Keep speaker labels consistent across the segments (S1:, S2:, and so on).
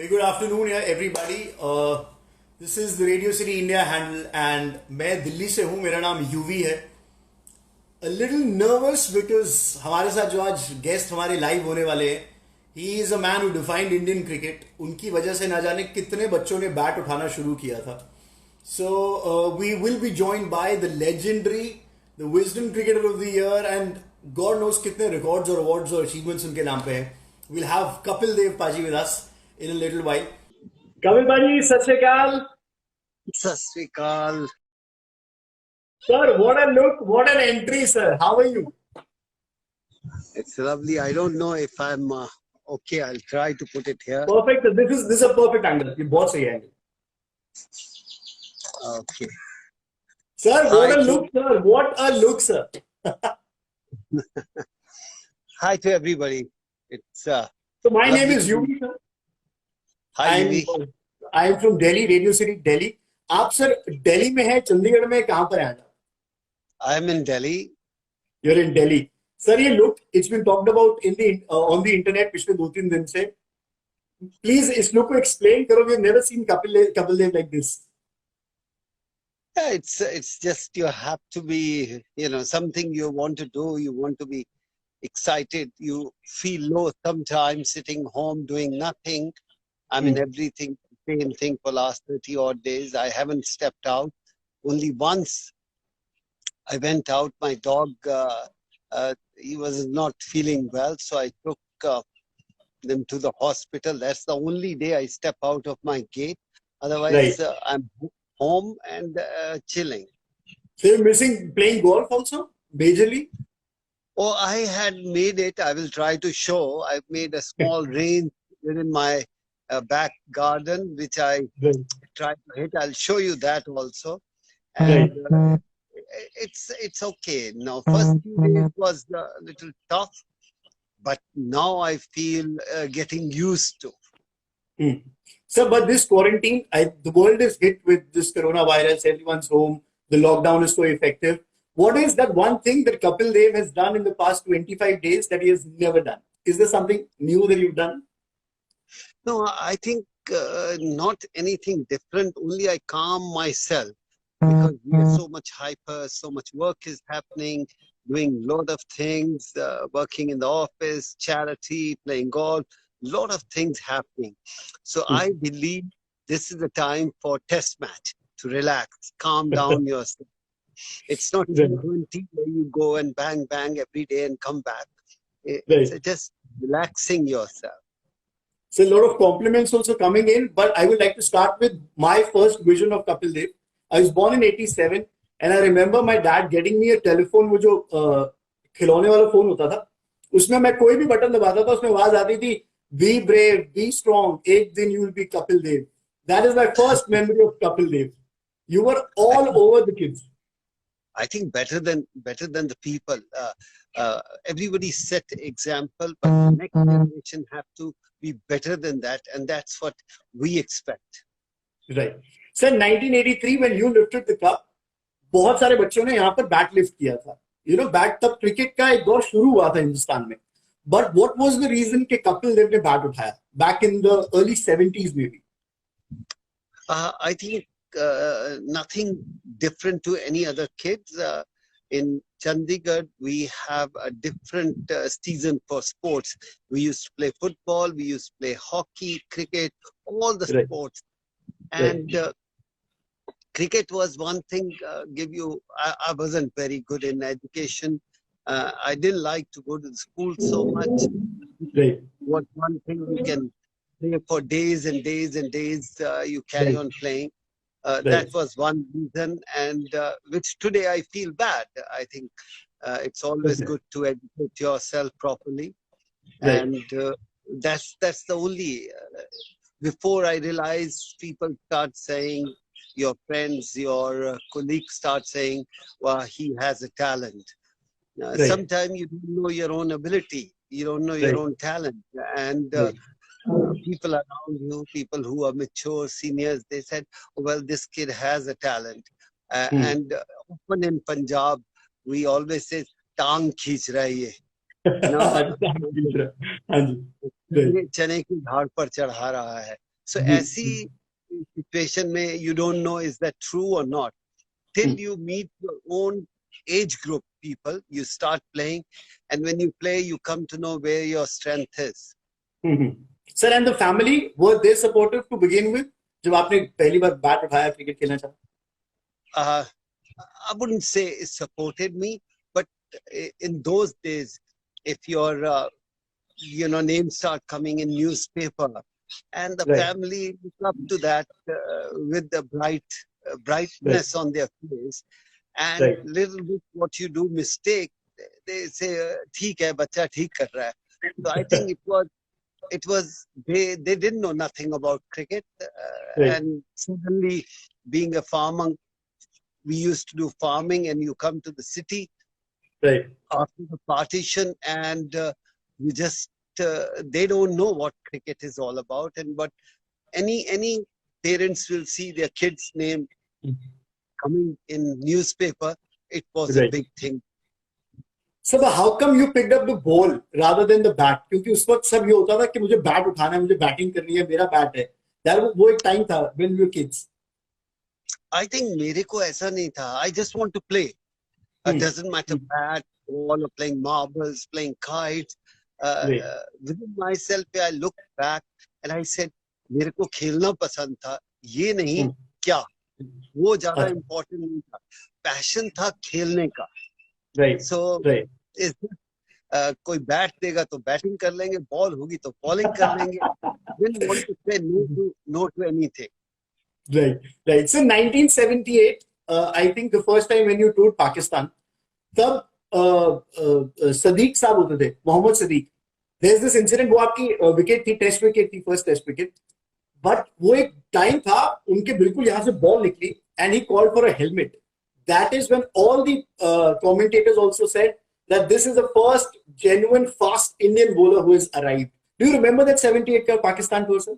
S1: Very good afternoon, yeah, everybody. This is the Radio City India handle, and मैं दिल्ली से हूँ. मेरा नाम यूवी है. A little nervous because हमारे साथ जो आज गेस्ट हमारे लाइव होने वाले हैं, he is a man who defined Indian cricket. उनकी वजह से ना जाने कितने बच्चों ने बैट उठाना शुरू किया था. So we will be joined by the legendary, the wisdom cricketer of the year, and God knows कितने records और awards और achievements उनके नाम पे हैं. We'll have Kapil Dev Paji with us in a little while. Kapil Paji, Sat Shri Akal.
S2: Sat Shri Akal.
S1: Sir, what a look, what an entry, sir. How are you?
S2: It's lovely. I don't know if I'm okay. I'll try to put it here.
S1: Perfect. This is a perfect angle. ये बहुत सही angle.
S2: Okay.
S1: Sir, what a look, sir. What a look, sir.
S2: Hi to everybody. It's
S1: so my name is Yuvi, sir.
S2: Hi, Yuvi.
S1: I am from Delhi, Radio City, Delhi. आप sir Delhi में हैं, चंडीगढ़ में कहाँ पर हैं?
S2: I am in Delhi.
S1: You're in Delhi. Sir, ये look, it's been talked about in the on the internet पिछले 2-3 दिन से. Please, इस look को explain करो. We've never seen Kapil Dev like this.
S2: Yeah, it's just you have to be, something you want to do. You want to be excited. You feel low sometimes sitting home doing nothing. I mean, everything, same thing for last 30 odd days. I haven't stepped out. Only once I went out. My dog, he was not feeling well. So I took them to the hospital. That's the only day I step out of my gate. Otherwise, right. I'm home and chilling.
S1: So you're missing playing golf also, majorly?
S2: Oh, I had made it. I will try to show. I've made a small range within my back garden, which I tried to hit. I'll show you that also. And it's okay. Now, first few days was a little tough, but now I feel getting used to.
S1: Sir, but this quarantine, the world is hit with this coronavirus. Everyone's home. The lockdown is so effective. What is that one thing that Kapil Dev has done in the past 25 days that he has never done? Is there something new that you've done?
S2: No, I think not anything different. Only I calm myself because we are so much hyper, so much work is happening, doing a lot of things, working in the office, charity, playing golf, lot of things happening. So I believe this is the time for test match to relax, calm down yourself. It's not T20 where you go and bang every day and come back. It's just relaxing yourself.
S1: So a lot of compliments also coming in, but I would like to start with my first vision of Kapil Dev. I was born in 87 and I remember my dad getting me a telephone, वो जो खिलौने वाला phone होता था, उसमें मैं कोई भी बटन दबाता था, उसमें आवाज आती थी, be brave, be strong, एक दिन you will be Kapil Dev. That is my first memory of Kapil Dev. You were all over the kids.
S2: I think better than the people. Everybody set example, but the next generation have to be better than that, and that's what we expect.
S1: Right. Sir, 1983 when you lifted the cup, बहुत सारे बच्चों ने यहाँ पर bat lift किया था. Bat तब cricket का एक दौर शुरू हुआ था हिंदुस्तान में. But what was the reason कि Kapil Dev ने बैट उठाया? Back in the early 70s maybe.
S2: I think nothing different to any other kids. In Chandigarh, we have a different season for sports. We used to play football, we used to play hockey, cricket, all the sports. And cricket was one thing, I wasn't very good in education. I didn't like to go to the school so much. What one thing you can play for days and days and days, you carry on playing. That was one reason, and which today I feel bad. I think it's always good to educate yourself properly, and that's the only. Before I realized, people start saying, your friends, your colleagues start saying, "Well, he has a talent." Sometimes you don't know your own ability, you don't know your own talent, and people around you, people who are mature, seniors, they said, oh, well, this kid has a talent. And often in Punjab, we always say, tang khich rahi hai. चने की झाड़ पर चढ़ा रहा है. So
S1: जी
S2: ऐसी situation में you don't know is that true or not. Till you meet your own age group people, you start playing, and when you play, you come to know where your strength is.
S1: Sir and the family were they supportive to begin with जब आपने पहली बार bat उठाया cricket खेलना चाहा?
S2: Uh, I wouldn't say it supported me, but in those days, if your names start coming in newspaper, and the
S1: right
S2: family look up to that with the
S1: right
S2: brightness on their face, and
S1: right
S2: little bit what you do mistake, they say ठीक है बच्चा ठीक कर रहा है. So I think it was they didn't know nothing about cricket,
S1: right
S2: and suddenly being a farmer, we used to do farming, and you come to the city
S1: right
S2: after the partition, and you just they don't know what cricket is all about, and but any parents will see their kid's name coming in newspaper. It was a
S1: right
S2: big thing.
S1: Sir how come you picked up the ball rather than the bat? क्योंकि उस वक्त सब ये होता था कि मुझे bat उठाना है, मुझे बैटिंग करनी है, मेरा बैट है यार. वो एक टाइम था when we were kids.
S2: I think मेरे को ऐसा नहीं था. I just want to play. It doesn't matter bat, ball, or playing marbles, playing kites.
S1: Right
S2: Within myself, I looked back and I said, मेरे को खेलना पसंद था, ये नहीं क्या. वो ज्यादा important नहीं था. Passion था खेलने का.
S1: राइट
S2: So
S1: राइट
S2: is कोई बैट देगा तो बैटिंग कर लेंगे, बॉल होगी तो बॉलिंग कर लेंगे. Didn't want to say no to anything.
S1: Right, right. So 1978, I think the first time when you toured Pakistan, तब सदीक साहब होते थे, Mohammad Sadiq. There's this incident, वो आपकी विकेट थी, टेस्ट विकेट थी, फर्स्ट टेस्ट विकेट. बट वो एक टाइम था, उनके बिल्कुल यहाँ से बॉल निकली, and he called for a helmet. That is when all the commentators also said that this is the first genuine fast Indian bowler who has arrived. Do you remember that 78 का Pakistan tour, sir?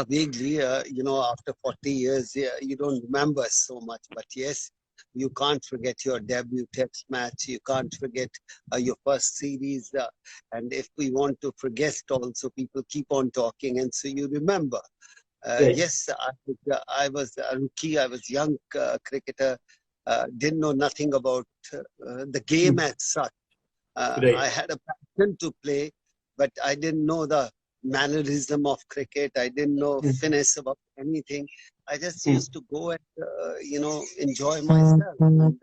S2: Vaguely, after 40 years, you don't remember so much. But yes, you can't forget your debut test match. You can't forget your first series. And if we want to forget also, people keep on talking. And so you remember.
S1: Right.
S2: Yes, I was a rookie. I was young cricketer. Didn't know nothing about the game as such.
S1: Right.
S2: I had a passion to play, but I didn't know the mannerism of cricket. I didn't know finesse about anything. I just used to go and enjoy myself. And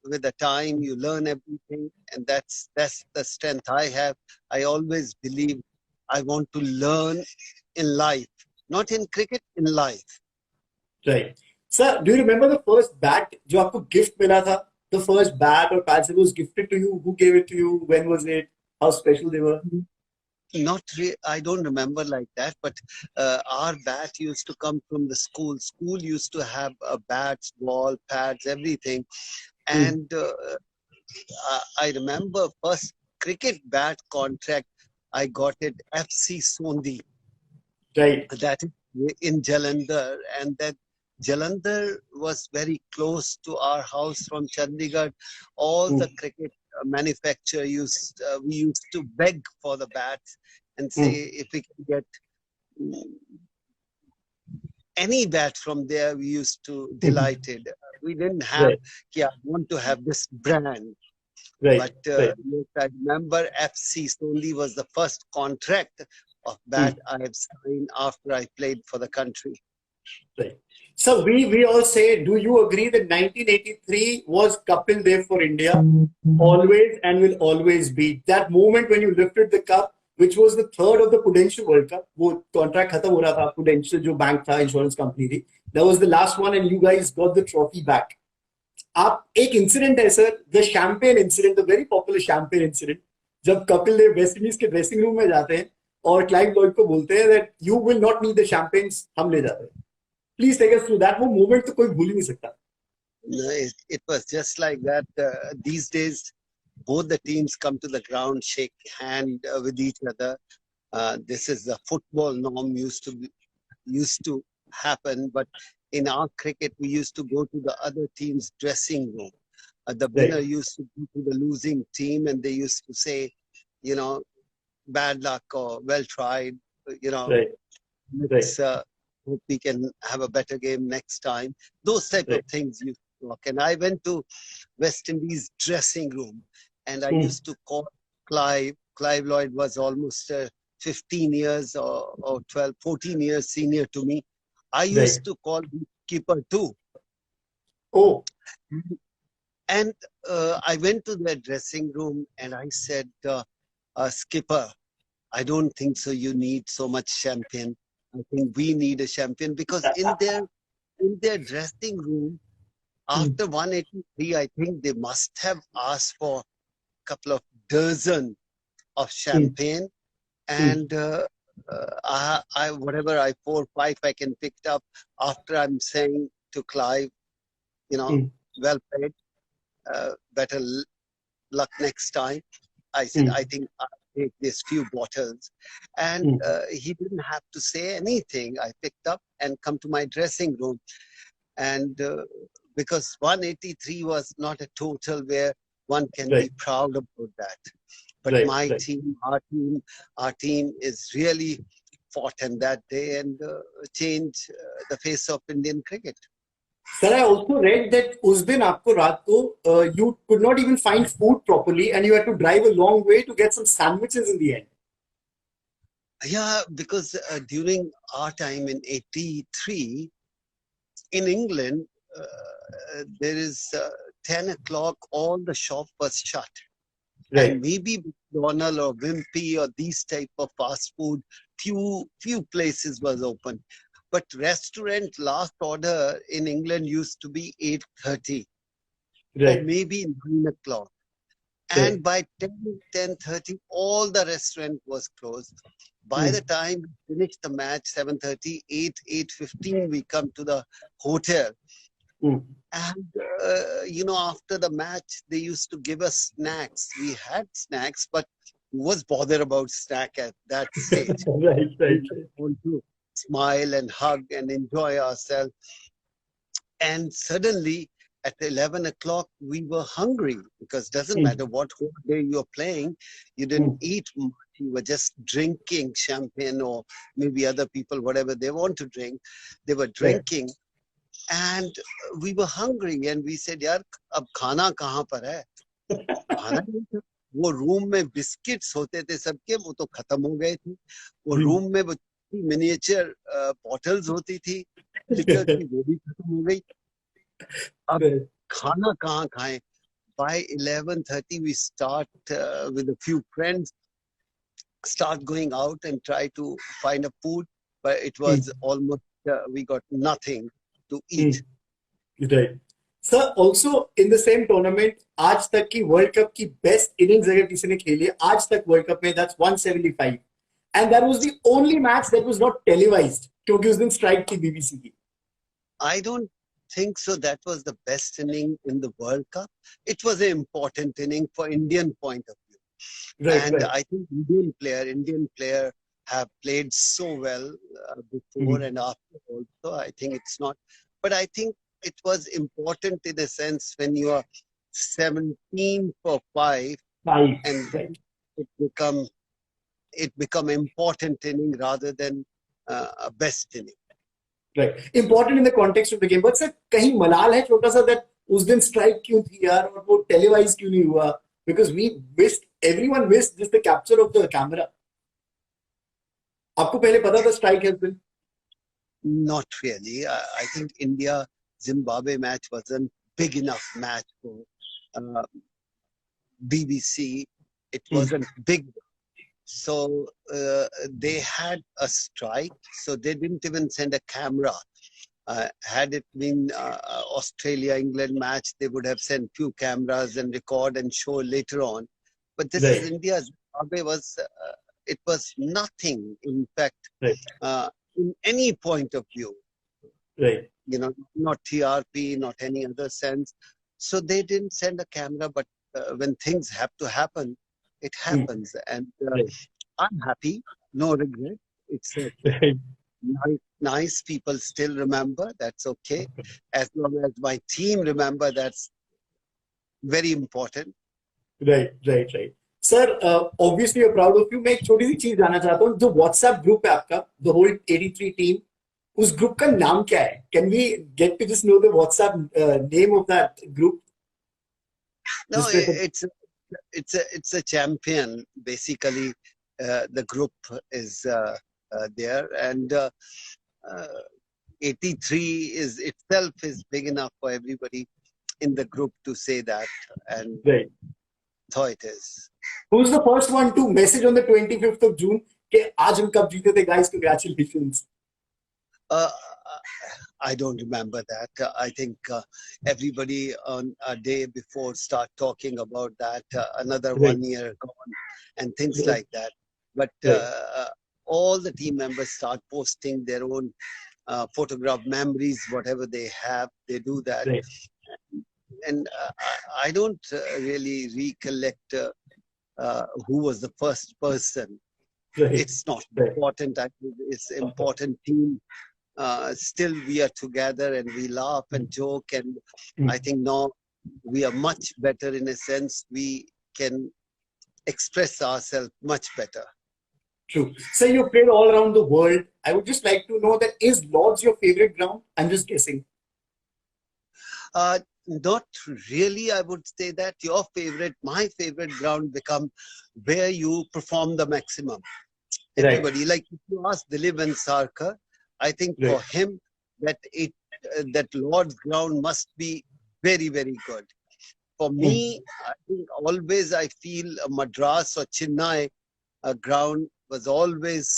S2: with the time, you learn everything, and that's the strength I have. I always believe I want to learn in life, not in cricket, in life.
S1: Right. Sir, do you remember the first bat जो आपको gift मिला था? The first bat or pads that was gifted to you? Who gave it to you? When was it? How special they were?
S2: Not really, I don't remember like that, but our bat used to come from the school. School used to have bats, ball, pads, everything. And I remember first cricket bat contract, I got it FC Sondi.
S1: Right.
S2: That is in Jalandhar, and that Jalandhar was very close to our house from Chandigarh. All the cricket manufacturer we used to beg for the bats and say if we can get any bat from there, we used to delighted. We didn't have, I want to have this brand.
S1: Right.
S2: But
S1: Right.
S2: yes, I remember FC Sondi was the first contract of bat I have signed after I played for the country.
S1: Right. So we all say, do you agree that 1983 was Kapil Dev for India? Always and will always be. That moment when you lifted the cup, which was the third of the Prudential World Cup, वो contract खत्म हो रहा था, Prudential जो bank था, insurance company थी. That was the last one, and you guys got the trophy back. आप एक incident है sir, the champagne incident, the very popular champagne incident, जब कपिल देव वेस्ट इंडीज के ड्रेसिंग रूम में जाते हैं और क्लाइव लॉयड को बोलते हैं that you will not need the champagnes, हम ले जाते हैं. Please take us through that. वो moment तो कोई भूल ही नहीं सकता.
S2: No, it was just like that. These days, both the teams come to the ground, shake hand with each other. This is the football norm used to happen, but in our cricket, we used to go to the other team's dressing room. The winner used to go to the losing team, and they used to say, bad luck or well tried. you know,
S1: Right. Right.
S2: let's hope we can have a better game next time. Those type of
S1: Right.
S2: things used to talk. And I went to West Indies dressing room, and I used to call Clive. Clive Lloyd was almost 15 years or 12, 14 years senior to me. I
S1: Right.
S2: used to call the keeper too.
S1: Oh.
S2: And I went to their dressing room and I said, Skipper, I don't think so. You need so much champagne. I think we need a champion because in their dressing room after 183, I think they must have asked for a couple of dozen of champagne, and whatever I 4 5 I can pick up after I'm saying to Clive, well played, better luck next time. I said, I think I'll take these few bottles. And he didn't have to say anything. I picked up and come to my dressing room. And because 183 was not a total where one can be proud about that. But my team, our team is really fought in that day and changed the face of Indian cricket.
S1: Sir, I also read that उस दिन आपको रात को you could not even find food properly and you had to drive a long way to get some sandwiches in the end.
S2: Yeah, because during our time in 83, in England, there is 10 o'clock, all the shop was shut. Right. And maybe McDonald's or Wimpy or these type of fast food, few places was open. But restaurant last order in England used to be 8:30 or maybe 9 o'clock. And by 10:30, all the restaurant was closed. By the time we finished the match, 7:30, 8:15, we come to the hotel. And, after the match, they used to give us snacks. We had snacks, but who was bothered about snack at that stage?
S1: Right.
S2: We want to smile and hug and enjoy ourselves. And suddenly, at 11 o'clock, we were hungry because it doesn't matter what whole day you're playing, you didn't eat much. You were just drinking champagne or maybe other people, whatever they want to drink, they were drinking. And we were hungry and we said, यार अब खाना कहाँ पर है? खाना नहीं था. वो रूम में बिस्किट्स होते थे सबके, वो तो खत्म हो गए थे. वो रूम में वो मिनिएचर बॉटल्स होती थी लिकर की, वो भी खत्म हो गई. अब खाना कहाँ खाएं? By 11:30 we start with a few friends, start going out and try to find a food, but it was almost we got nothing to eat.
S1: Right. Sir, also in the same tournament, आज तक की World Cup की best innings अगर किसी ने खेली है आज तक World Cup में, that's 175, and that was the only match that was not televised क्योंकि उस दिन strike थी BBC की.
S2: I don't think so. That was the best inning in the World Cup. It was an important inning for Indian point of view. I think Indian player have played so well before and after also. I think it's not. But I think it was important in a sense when you are 17 for 5 and it become important inning rather than a best inning.
S1: Right. Important in the context of the game. But sir, कहीं मलाल है छोटा सा that उस दिन strike क्यों थी यार और वो televised क्यों नहीं हुआ? Because everyone missed just the capture of the camera. आपको पहले पता था strike has been?
S2: Not really. I think India-Zimbabwe match wasn't big enough match for BBC. It wasn't big. So they had a strike, so they didn't even send a camera. Had it been Australia-England match, they would have sent few cameras and record and show later on. But this is India. Zimbabwe was, it was nothing, in fact, in any point of view.
S1: Right.
S2: Not TRP, not any other sense. So they didn't send a camera, but when things have to happen, it happens. And I'm happy, no regret. It's nice people still remember, that's okay. As long as my team remember, that's very important.
S1: Right. Sir obviously proud of you. मैं एक छोटी सी चीज जानना चाहता हूँ. जो WhatsApp group है आपका, द होल 83 टीम, उस ग्रुप का नाम क्या है? Can we get to just know the WhatsApp name of that group?
S2: No, it's a champion. Basically, the group is there, and 83 is itself is big enough for everybody in the group to say that, and
S1: Right.
S2: so it is.
S1: Who's the first one to message on the 25th of June कि आज हम कब जीते थे guys, congratulations?
S2: Uh, I don't remember that. I think everybody on a day before start talking about that, another
S1: Right.
S2: 1 year gone, and things
S1: Right.
S2: like that. But
S1: Right.
S2: all the team members start posting their own photograph memories, whatever they have, they do that.
S1: Right.
S2: And I don't really recollect who was the first person.
S1: Right.
S2: It's not
S1: Right.
S2: important. I think it's important team. Still we are together and we laugh and joke, and I think now we are much better in a sense. We can express ourselves much better.
S1: True. So you played all around the world. I would just like to know that is Lord's your favorite ground? I'm just guessing.
S2: Not really. I would say that my favorite ground become where you perform the maximum. Everybody,
S1: Right.
S2: like if you ask Dilip and Sarkar, I think
S1: Right.
S2: for him that Lord's ground must be very, very good. For me, I think always I feel Madras or Chennai ground was always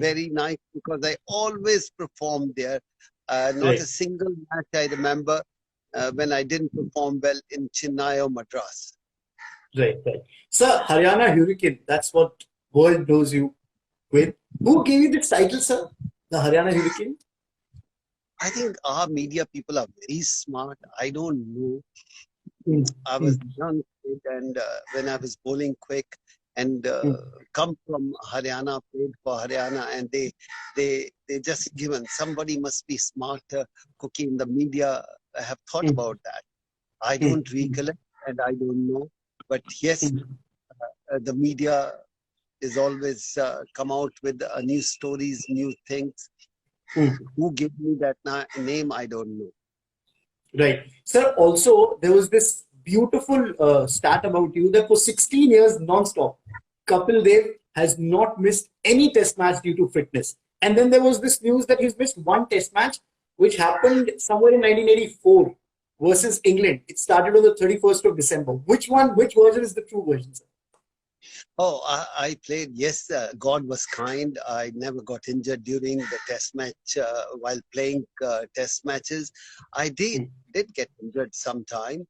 S2: very nice because I always performed there. Not a single match I remember when I didn't perform well in Chennai or Madras.
S1: Right. Right. Sir, Haryana Hurricane, that's what world knows you with. Who gave you this title, sir? The Haryana Hurricane?
S2: I think our media people are very smart. I don't know. I was young kid, and when I was bowling quick and come from Haryana, played for Haryana, and they just given somebody must be smarter cookie in the media. I have thought about that. I don't recollect and I don't know, but yes, the media is always come out with new stories, new things. Who gave me that name? I don't know.
S1: Right. Sir, also, there was this beautiful stat about you that for 16 years non-stop, Kapil Dev has not missed any test match due to fitness. And then there was this news that he's missed one test match, which happened somewhere in 1984 versus England. It started on the 31st of December. Which version is the true version, sir?
S2: Oh, I played. Yes, God was kind. I never got injured during the test match while playing test matches. I did get injured sometime,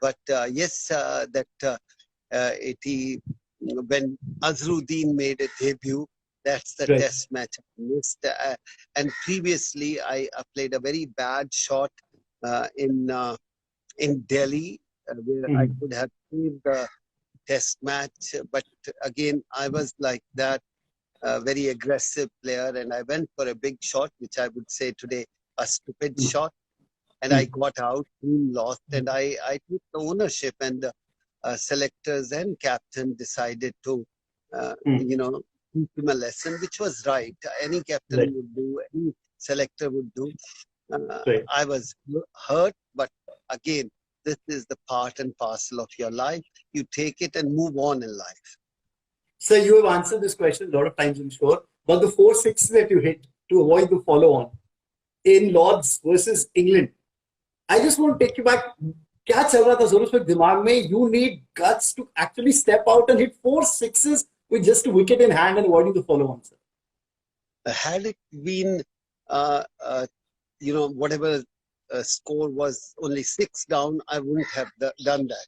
S2: but yes, that 80 when Azruddin made a debut. That's the test match I missed. And previously, I played a very bad shot in Delhi, where I could have played the test match. But again, I was like that, very aggressive player, and I went for a big shot, which I would say today a stupid shot, and I got out, team lost, and I took the ownership, and the selectors and captain decided to, teach him a lesson, which was right. Any captain would do, any selector would do. I was hurt, but again, this is the part and parcel of your life. You take it and move on in life.
S1: Sir, you have answered this question a lot of times, I'm sure. But the 4 6 that you hit to avoid the follow-on in Lords versus England, I just want to take you back. क्या चल रहा था जरूर उसमें दिमाग में? You need guts to actually step out and hit 4 6s with just a wicket in hand and avoiding the follow-on, sir.
S2: Had it been, whatever score was only 6 down, I wouldn't have done that.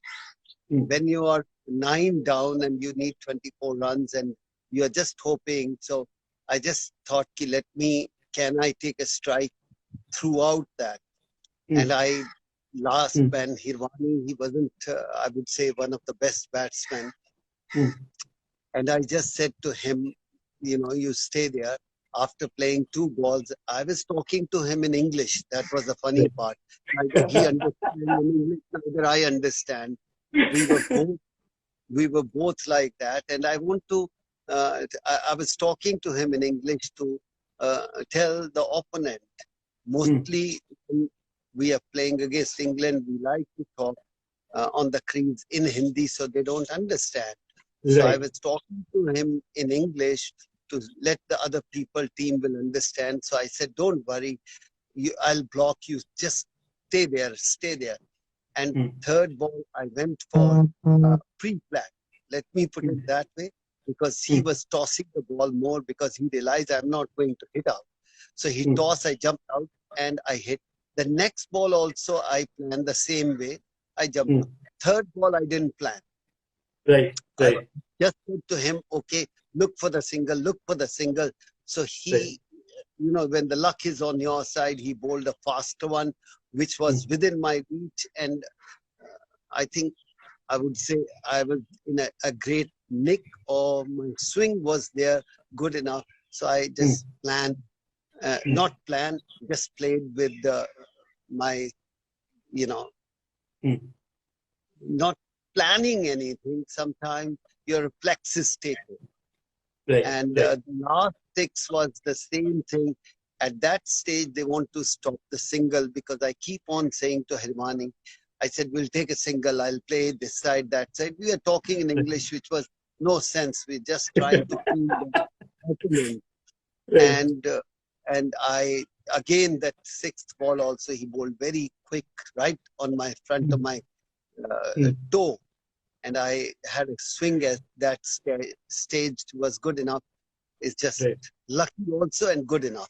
S2: When you are 9 down and you need 24 runs and you are just hoping, so I just thought, can I take a strike throughout that? And last man, Hirwani, he wasn't, I would say, one of the best batsmen. And I just said to him, you stay there. After playing 2 balls, I was talking to him in English. That was the funny part. Neither he understood in English, neither I understand. We were both we were both like that. And I want to, I was talking to him in English to tell the opponent, mostly when we are playing against England, we like to talk on the crease in Hindi so they don't understand. So I
S1: Right.
S2: was talking to him in English to let the other people team will understand. So I said, don't worry, I'll block you. Just stay there, stay there. And third ball, I went for pre-plan. Let me put it that way, because he was tossing the ball more because he realized I'm not going to hit out. So he tossed, I jumped out and I hit. The next ball also I planned the same way. I jumped out. Third ball, I didn't plan.
S1: Right.
S2: I
S1: Right.
S2: just said to him, okay, look for the single, look for the single. So he, you know, when the luck is on your side, he bowled a faster one, which was within my reach. And I think I would say I was in a great nick, or my swing was there good enough. So I just planned, not planned, just played with my, you know, not planning anything. Sometimes your reflexes take it.
S1: Right.
S2: And
S1: Right.
S2: the last six was the same thing. At that stage, they want to stop the single because I keep on saying to Hirmani, I said, we'll take a single, I'll play this side, that side. We are talking in English, which was no sense. We're just trying to cool the opponent.
S1: Right.
S2: And I, again, that sixth ball also, he bowled very quick, right on my front of my toe. And I had a swing at that stage was good enough. It's just
S1: Right.
S2: lucky also and good enough.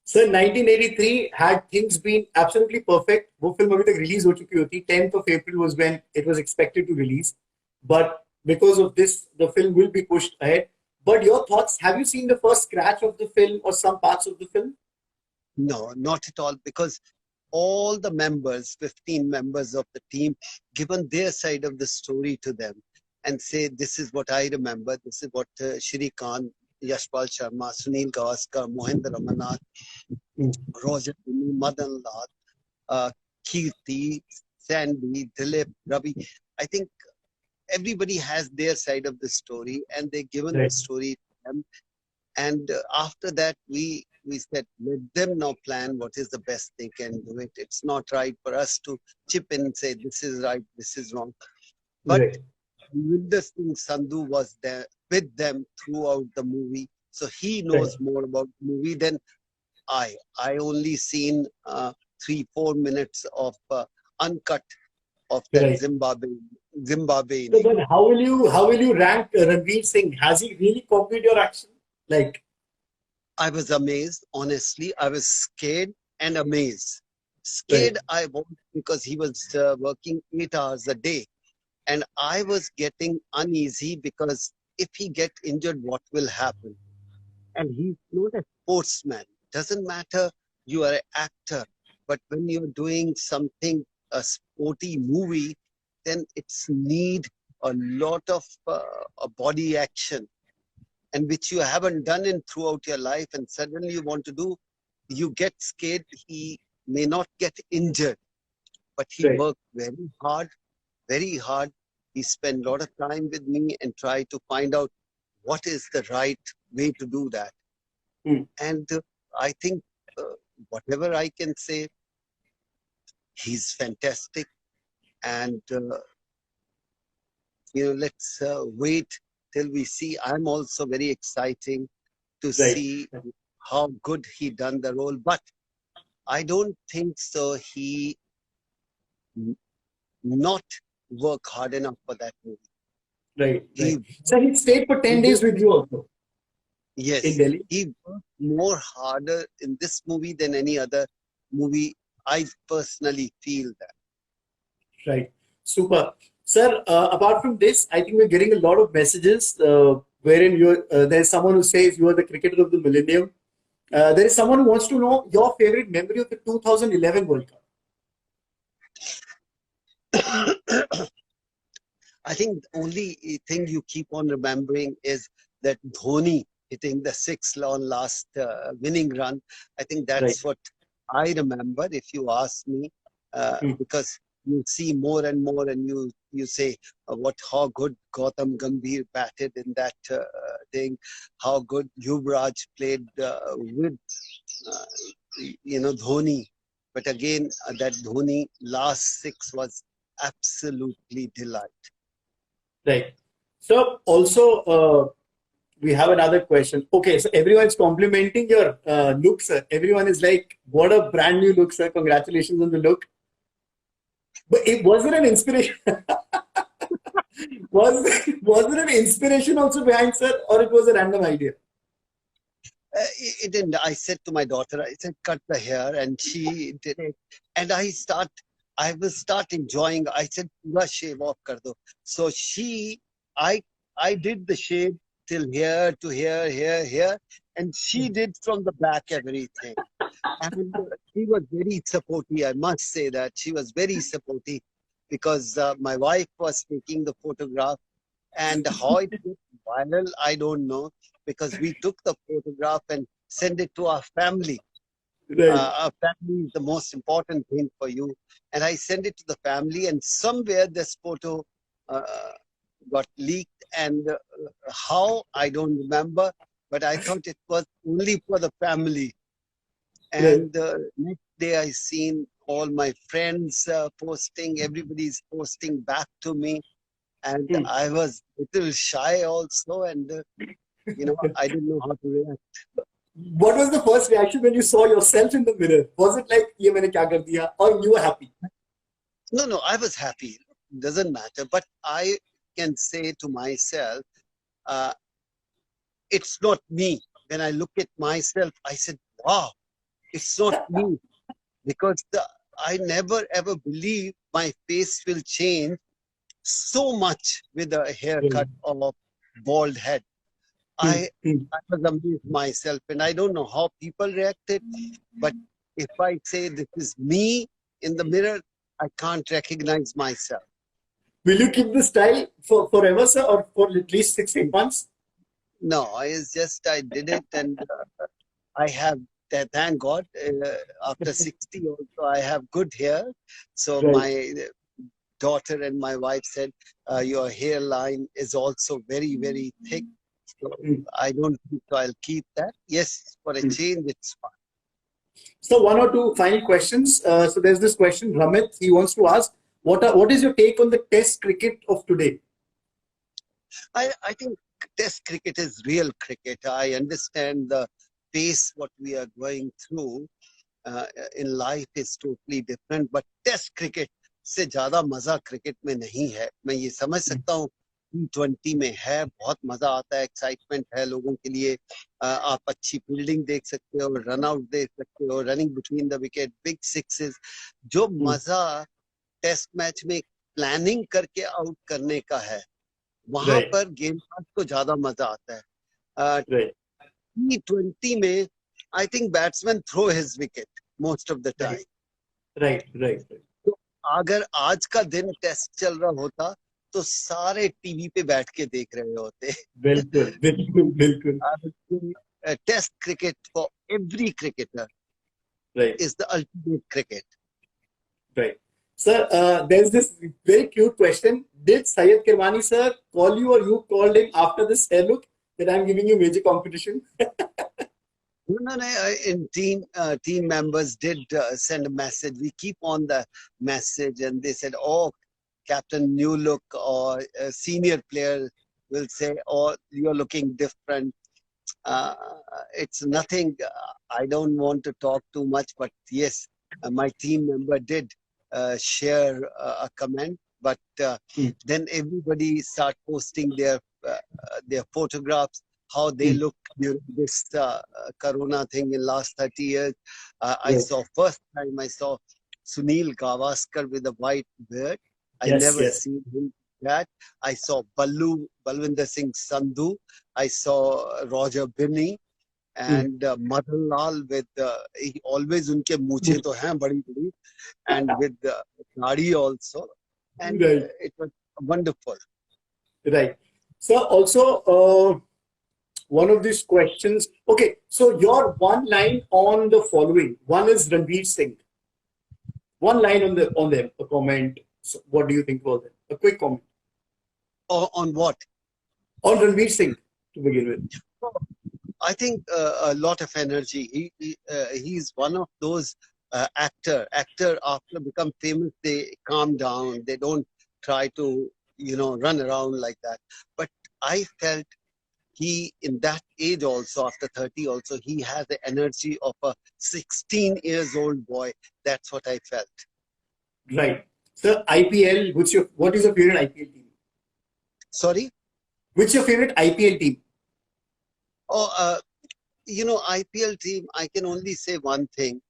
S1: So 1983 had things been absolutely perfect, वो film अभी तक release हो चुकी होती. 10th of April was when it was expected to release, but because of this, the film will be pushed ahead. But your thoughts? Have you seen the first scratch of the film or some parts of the film?
S2: No, not at all, because all the members, 15 members of the team, given their side of the story to them and say, this is what I remember, this is what Shri Khan, Yashpal Sharma, Sunil Gavaskar, Mohinder Ramanath, Roger, Madan Lal, Kirti, Sandy, Dilip, Ravi. I think everybody has their side of the story and they're given the story to them. And after that, we said, let them now plan what is the best they can do it. It's not right for us to chip in and say, this is right, this is wrong. But Virat Singh Sandhu was there with them throughout the movie. So he knows more about the movie than I. I only seen 3-4 minutes of uncut of that Zimbabwe
S1: So
S2: innings.
S1: then how will you rank Ranveer Singh? Has he really copied your action? Like,
S2: I was amazed, honestly. I was scared and amazed. Scared I was because he was working 8 hours a day. And I was getting uneasy because if he get injured, what will happen? And he's not a sportsman. Doesn't matter, you are an actor. But when you're doing something, a sporty movie, then it's need a lot of a body action, and which you haven't done in throughout your life, and suddenly you want to do, you get scared. He may not get injured, but he worked very hard, very hard. He spent a lot of time with me and tried to find out what is the right way to do that. And I think whatever I can say, he's fantastic. And let's wait till we see. I'm also very exciting to see how good he done the role, but I don't think so he not work hard enough for that movie.
S1: So he stayed for 10 days with you also
S2: Yes,
S1: in Delhi?
S2: he worked more harder in this movie than any other movie. I personally feel that.
S1: Right. Super. Sir, apart from this, I think we're getting a lot of messages wherein there's someone who says you are the cricketer of the millennium. There is someone who wants to know your favorite memory of the 2011 World Cup.
S2: I think the only thing you keep on remembering is that Dhoni hitting the sixth on last winning run. I think that's what I remember, if you ask me, because you see more and more and you you say how good Gautam Gambhir batted in that thing, how good Yuvraj played with Dhoni. But again, that Dhoni last six was absolutely delight.
S1: Right. So also we have another question. Okay, so everyone's complimenting your look, sir. Everyone is like, what a brand new look, sir. Congratulations on the look. But was it an inspiration? was there an inspiration also behind, sir, or it was a random idea?
S2: It didn't. I said to my daughter, I said, cut the hair, and she did it. And I will start enjoying. I said, pura shave off kar do. So I did the shave till here to here, and she did from the back everything. And she was very supportive. I must say that she was very supportive, because my wife was taking the photograph, and how it went viral, I don't know, because we took the photograph and sent it to our family.
S1: Right.
S2: Our family is the most important thing for you. And I sent it to the family, and somewhere this photo got leaked, and how, I don't remember, but I thought it was only for the family. And next day I seen all my friends posting, everybody's posting back to me. And I was a little shy also, and I didn't know how to react.
S1: What was the first reaction when you saw yourself in the mirror? Was it like, ye maine kya kar diya, or you were happy?
S2: No, I was happy. Doesn't matter. But I can say to myself, it's not me. When I look at myself, I said, wow, it's not me. Because I never ever believe my face will change so much with a haircut or bald head. I was amazed myself, and I don't know how people reacted, but if I say this is me in the mirror, I can't recognize myself.
S1: Will you keep the style for forever, sir, or for at least 6-8 months?
S2: No, it's just I did it, and I have, thank God, after 60 also, I have good hair. So my daughter and my wife said, your hairline is also very, very thick. So I don't think so I'll keep that. Yes, for a change, it's fine.
S1: So one or two final questions. So there's this question, Ramit, he wants to ask, what is your take on the test cricket of today?
S2: I think test cricket is real cricket. I understand the pace what we are going through in life is totally different, but test cricket से ज़्यादा मजा cricket में नहीं है. मैं ये समझ सकता हूँ T20 में है, बहुत मजा आता है, एक्साइटमेंट है लोगों के लिए. आप अच्छी फील्डिंग देख सकते हो, रन आउट देख सकते हो, running between the wicket, big sixes. जो मजा टेस्ट मैच में प्लानिंग करके आउट करने का है, वहां पर गेंदबाज को ज्यादा मजा आता है. T20 में I think batsman throw his wicket most of the time.
S1: Right.
S2: तो अगर आज का दिन टेस्ट चल रहा होता तो सारे टीवी पे बैठ के देख रहे होते.
S1: बिल्कुल.
S2: Test cricket for every cricketer is the ultimate cricket.
S1: Right. Sir, there's this very cute question. Did Syed Kirmani sir call you, or you called him after this hair look that I'm giving you major competition?
S2: No. In team members did send a message. We keep on the message, and they said, "Oh, Captain, new look," or a senior player will say, "Oh, you're looking different." It's nothing. I don't want to talk too much, but yes, my team member did share a comment. But then everybody start posting their photographs, how they look during this Corona thing in last 30 years. I saw first time I saw Sunil Gavaskar with a white beard. I never seen him that. I saw Balwinder Singh Sandhu. I saw Roger Binney and Madan Lal with he always unke मूछे तो हैं बड़ी बड़ी, and with Nadi also, and it was wonderful.
S1: Right. So also one of these questions. Okay, so your one line on the following. One is Ranveer Singh. One line on them. A comment. So what do you think about that? A quick comment.
S2: On what?
S1: On Ranveer Singh, to begin with.
S2: I think a lot of energy. He's one of those actor after become famous, they calm down. They don't try to run around like that. But I felt he in that age also, after 30 also, he has the energy of a 16 years old boy. That's what I felt.
S1: Right. So IPL, what is your favorite IPL team?
S2: Sorry?
S1: Which is your favorite IPL team?
S2: Oh, IPL team, I can only say one thing.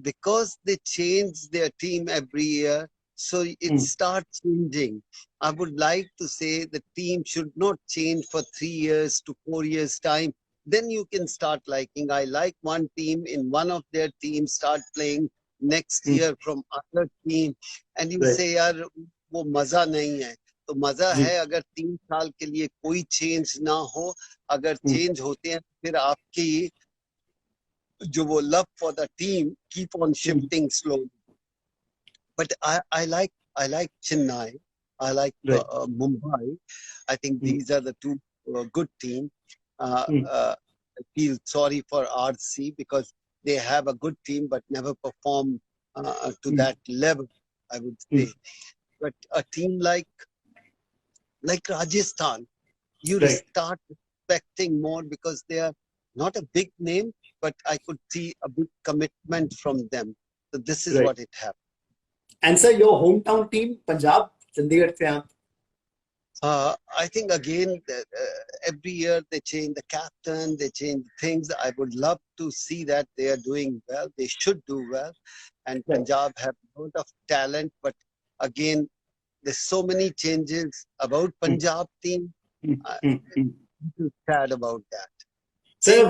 S2: Because they change their team every year, so it starts changing. I would like to say the team should not change for 3 years to 4 years time. Then you can start liking. I like one team in one of their teams, start playing next year from other team, and you
S1: Right.
S2: say, यार वो मजा नहीं है. तो मजा
S1: जी.
S2: है अगर 3 साल के लिए कोई चेंज ना हो. अगर चेंज होते हैं फिर आपकी जो वो love for the team keep on shifting slowly. But I like Chennai. I like
S1: Right.
S2: Mumbai. I think these are the two good teams. I feel sorry for RC because they have a good team but never perform to that level, I would say. But a team like Rajasthan, you
S1: Right.
S2: start expecting more because they are not a big name, but I could see a big commitment from them. So this is
S1: Right.
S2: what it happened.
S1: And sir, your hometown team, Punjab, Chandigarh se aap.
S2: I think again, every year they change the captain, they change things. I would love to see that they are doing well. They should do well. And
S1: Right.
S2: Punjab have a lot of talent, but again, there's so many changes about Punjab team. I'm sad about that.
S1: So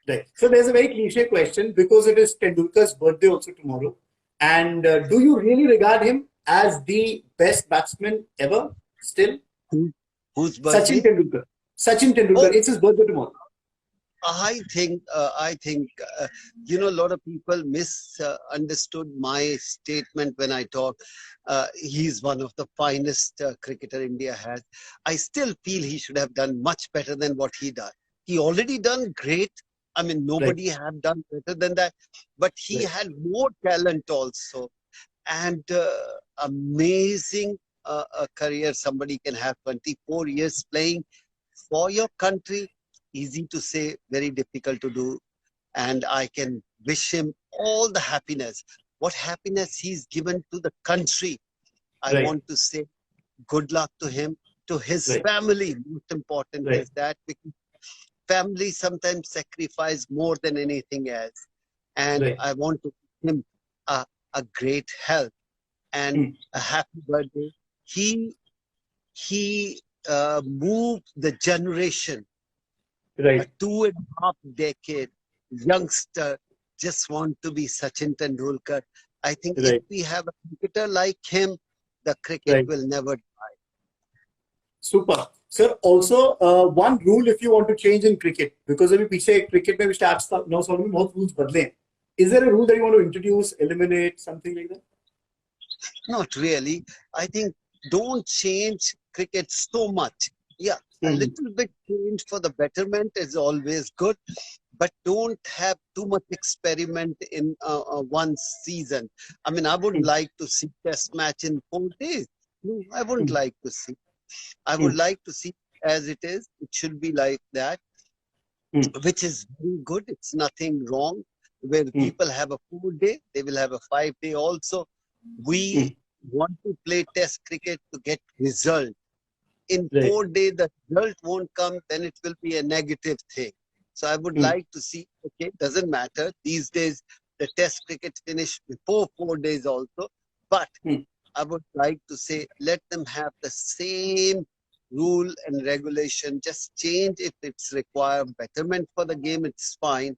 S1: right. So there's a very cliche question because it is Tendulkar's birthday also tomorrow. And do you really regard him as the best batsman ever still?
S2: Whose birthday?
S1: Sachin Tendulkar. Sachin Tendulkar.
S2: Oh.
S1: It's his birthday tomorrow.
S2: I think a lot of people misunderstood my statement when I talk. He's one of the finest cricketer India has. I still feel he should have done much better than what he done. He already done great. I mean, nobody have done better than that. But he had more talent also, and amazing career somebody can have. 24 years playing for your country. Easy to say, very difficult to do. And I can wish him all the happiness. What happiness he's given to the country. I want to say good luck to him, to his family. Most important is that, because family sometimes sacrifice more than anything else. And I want to give him a great health and a happy birthday. He moved the generation. A 2.5 decade youngster just want to be Sachin Tendulkar. I think if we have a cricketer like him, the cricket will never die.
S1: Super. Sir, also one rule if you want to change in cricket, because अभी पीछे cricket में भी stats now solve में बहुत rules बदले हैं. Is there a rule that you want to introduce, eliminate, something like that?
S2: Not really. I think don't change cricket so much. Yeah, a little bit change for the betterment is always good, but don't have too much experiment in one season. I mean, I would like to see test match in 4 days. No, I wouldn't like to see. I would like to see as it is. It should be like that, which is very good. It's nothing wrong. Where people have a 4 day, they will have a 5 day also. We want to play test cricket to get result. In 4 days, the result won't come, then it will be a negative thing. So I would like to see, okay, doesn't matter. These days, the test cricket finish before 4 days also. But I would like to say, let them have the same rule and regulation. Just change if it's required. Betterment for the game, it's fine.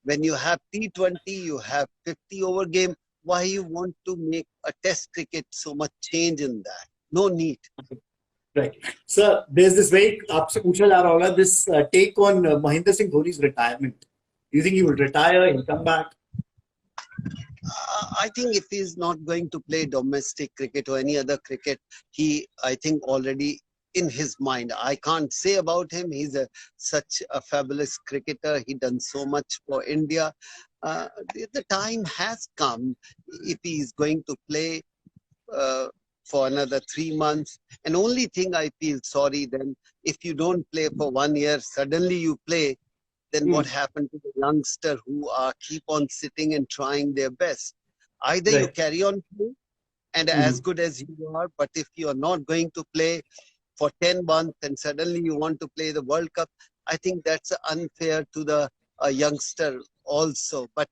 S2: When you have T20, you have 50 over game. Why you want to make a test cricket so much change in that? No need.
S1: Right. Sir, there's this very आपसे पूछा जा रहा होगा this take on Mahendra Singh Dhoni's retirement. Do you think he will retire? He'll come back?
S2: I think if he's not going to play domestic cricket or any other cricket, I think already in his mind, I can't say about him. He's such a fabulous cricketer. He done so much for India. The time has come if he is going to play uh, for another 3 months. And only thing I feel sorry then, if you don't play for 1 year, suddenly you play, then what happened to the youngster who keep on sitting and trying their best? Either you
S1: Right.
S2: carry on playing and as good as you are, but if you are not going to play for 10 months and suddenly you want to play the World Cup, I think that's unfair to the youngster also. But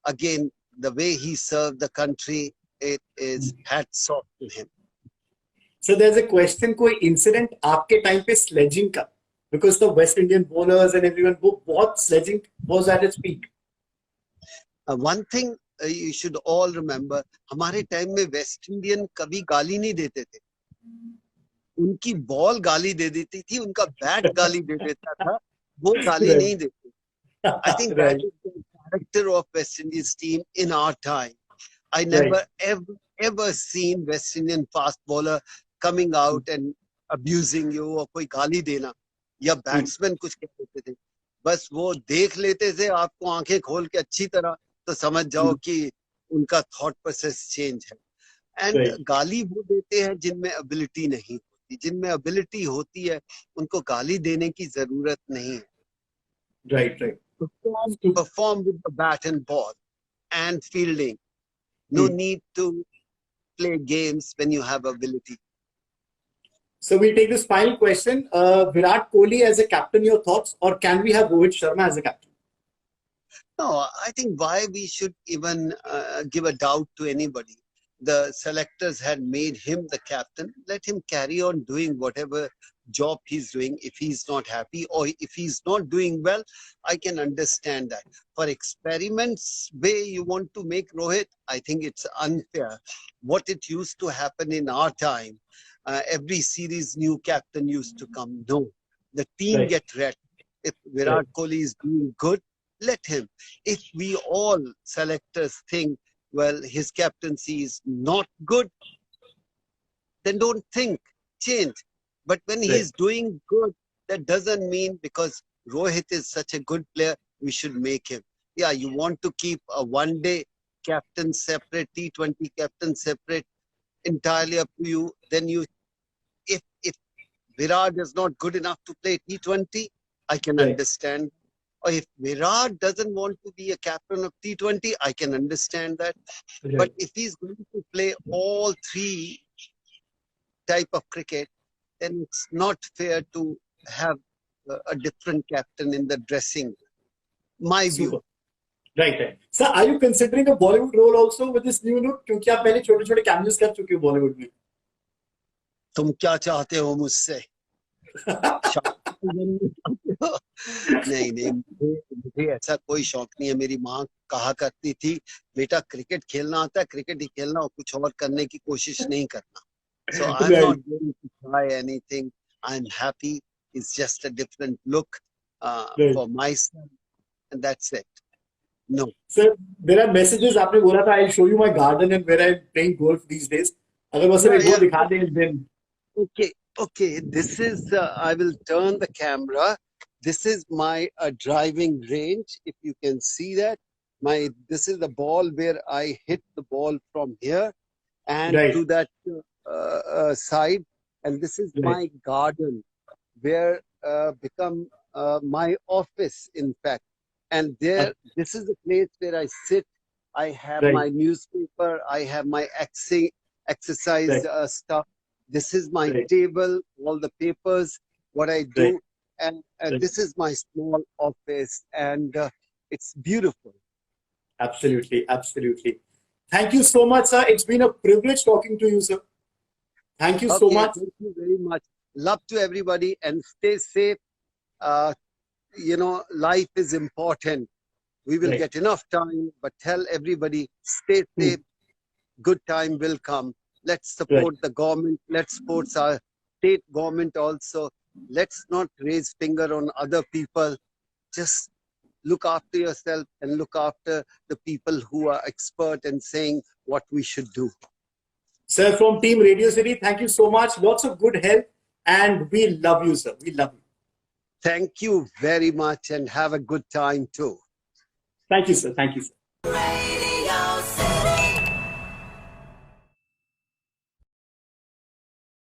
S2: again, the way he served the country, it is hats off to him.
S1: So there's a question, कोई incident आपके time पे sledging का, because the West Indian bowlers and everyone, वो बहुत sledging was at its peak.
S2: One thing you should all remember, हमारे time में West Indian कभी गाली नहीं देते थे. उनकी बॉल गाली दे देती थी, उनका बैट गाली दे देता था, वो गाली नहीं देते. I think that is the character of West Indies team in our time. I never ever seen West Indian fast bowler coming out and abusing you or कोई गाली देना या बैट्समैन कुछ कह देते थे. बस वो देख लेते थे आपको आंखें खोल के अच्छी तरह, तो समझ जाओ कि उनका थॉट प्रोसेस चेंज है. एंड गाली वो देते हैं जिनमें एबिलिटी नहीं होती. जिनमें एबिलिटी होती है उनको गाली देने की जरूरत नहीं है.
S1: Right.
S2: Perform with the bat and ball and fielding. No need to play games when you have ability.
S1: So we'll take this final question. Virat Kohli as a captain, your thoughts, or can we have Rohit Sharma as a captain?
S2: No, I think why we should even give a doubt to anybody. The selectors had made him the captain. Let him carry on doing whatever job he's doing. If he's not happy or if he's not doing well, I can understand that. For experiments way you want to make Rohit, I think it's unfair. What it used to happen in our time, every series new captain used to come. No, the team get ready. If Virat Kohli is doing good, let him. If we all selectors think, well, his captaincy is not good, then don't think, change. But when he's doing good, that doesn't mean because Rohit is such a good player, we should make him. Yeah, you want to keep a one-day captain separate, T20 captain separate, entirely up to you. Then if Virat is not good enough to play T20, I can understand. Or if Virat doesn't want to be a captain of T20, I can understand that. But if he's going to play all three type of cricket, then it's not fair to have a different captain in the dressing. My view.
S1: Right. So, are you considering a Bollywood role also with this new look? क्योंकि आप पहले छोटे-छोटे cameos कर चुके हो Bollywood में.
S2: तुम क्या चाहते हो मुझसे? नहीं, मुझे ऐसा कोई शौक नहीं है. मेरी माँ कहा करती थी, बेटा क्रिकेट खेलना आता है, क्रिकेट ही खेलना और कुछ और करने की कोशिश नहीं करना. So I'm not going to try anything. I'm happy. It's just a different look for myself, and that's it. No.
S1: Sir, there are messages. आपने बोला था, I'll show you my garden and where I'm playing golf these days. अगर वो सब वो दिखा दें then.
S2: Okay. This is. I will turn the camera. This is my driving range. If you can see that, this is the ball where I hit the ball from here and to that side, and this is my garden where become my office, in fact. And there, this is the place where I sit. I have my newspaper. I have my exercise stuff. This is my table, all the papers, what I do. And this is my small office. And it's beautiful.
S1: Absolutely. Thank you so much, sir. It's been a privilege talking to you, sir. Thank you so much.
S2: Thank you very much. Love to everybody and stay safe. Life is important. We will get enough time, but tell everybody, stay safe. Good time will come. Let's support the government. Let's support our state government also. Let's not raise finger on other people. Just look after yourself and look after the people who are expert in saying what we should do.
S1: Sir, from Team Radio City, thank you so much. Lots of good health, and we love you, sir. We love you.
S2: Thank you very much and have a good time too.
S1: Thank you, sir. Thank you, sir.